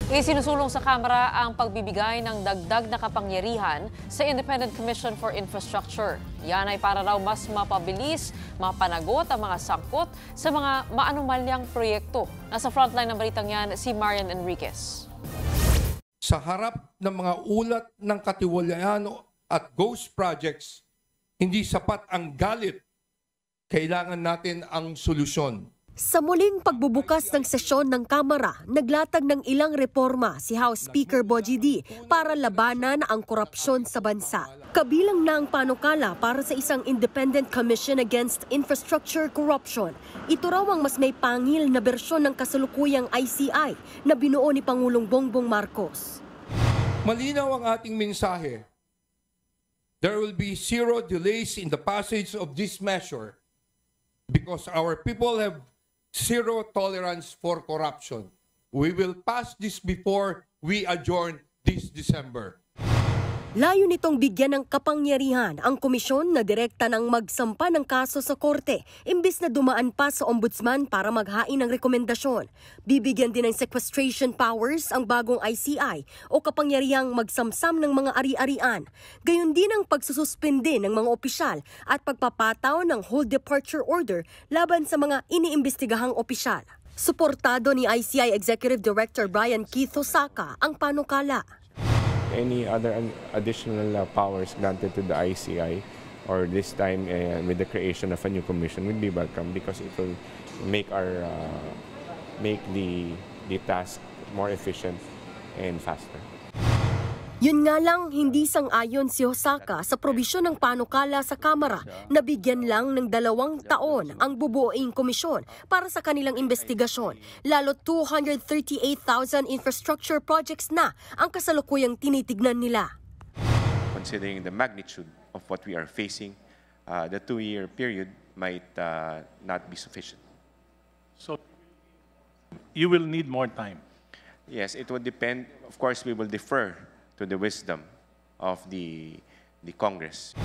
Isinusulong sa Kamara ang pagbibigay ng dagdag na kapangyarihan sa Independent Commission for Infrastructure. Yan ay para raw mas mapabilis, mapanagot ang mga sangkot sa mga maanumalyang proyekto. Nasa frontline ng balitang yan si Marian Enriquez. Sa harap ng mga ulat ng katiwalian at ghost projects, hindi sapat ang galit. Kailangan natin ang solusyon. Sa muling pagbubukas ng sesyon ng Kamara, naglatag ng ilang reforma si House Speaker Bogie D para labanan ang korupsyon sa bansa. Kabilang na ang panukala para sa isang Independent Commission Against Infrastructure Corruption. Ito raw ang mas may pangil na bersyon ng kasalukuyang ICI na binuo ni Pangulong Bongbong Marcos. Malinaw ang ating mensahe. There will be zero delays in the passage of this measure because our people have zero tolerance for corruption. We will pass this before we adjourn this December. Layo nitong bigyan ng kapangyarihan ang komisyon na direkta ng magsampa ng kaso sa korte, imbis na dumaan pa sa ombudsman para maghain ng rekomendasyon. Bibigyan din ng sequestration powers ang bagong ICI o kapangyarihang magsamsam ng mga ari-arian. Gayon din ang pagsususpende ng mga opisyal at pagpapataw ng whole departure order laban sa mga iniimbestigahang opisyal. Suportado ni ICI Executive Director Brian Keith Osaka ang panukala. Any other additional powers granted to the ICI or this time with the creation of a new commission would be welcome because it will make the task more efficient and faster. Yun nga lang, hindi sang-ayon si Osaka sa probisyon ng panukala sa Kamara na bigyan lang ng 2 taon ang bubuoing komisyon para sa kanilang investigasyon. Lalo 238,000 infrastructure projects na ang kasalukuyang tinitignan nila. Considering the magnitude of what we are facing, the 2-year period might not be sufficient. So you will need more time? Yes, it would depend. Of course, we will defer to the wisdom of the Congress.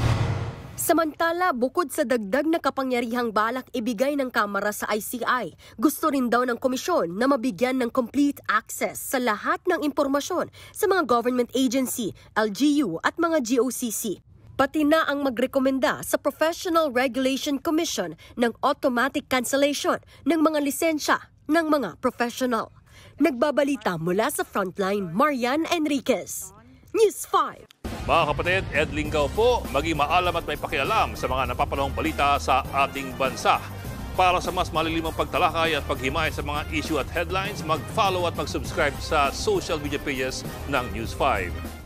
Samantala, bukod sa dagdag na kapangyarihang balak ibigay ng Kamara sa ICI, gusto rin daw ng komisyon na mabigyan ng complete access sa lahat ng impormasyon sa mga government agency, LGU at mga GOCC. Pati na ang magrekomenda sa Professional Regulation Commission ng automatic cancellation ng mga lisensya ng mga professional. Nagbabalita mula sa Frontline, Marian Enriquez, News 5. Mga kapatid, Ed Lingaw po, maging maalam at may pakialam sa mga napapanahong balita sa ating bansa. Para sa mas malilimang pagtalakay at paghimay sa mga issue at headlines, mag-follow at mag-subscribe sa social media pages ng News 5.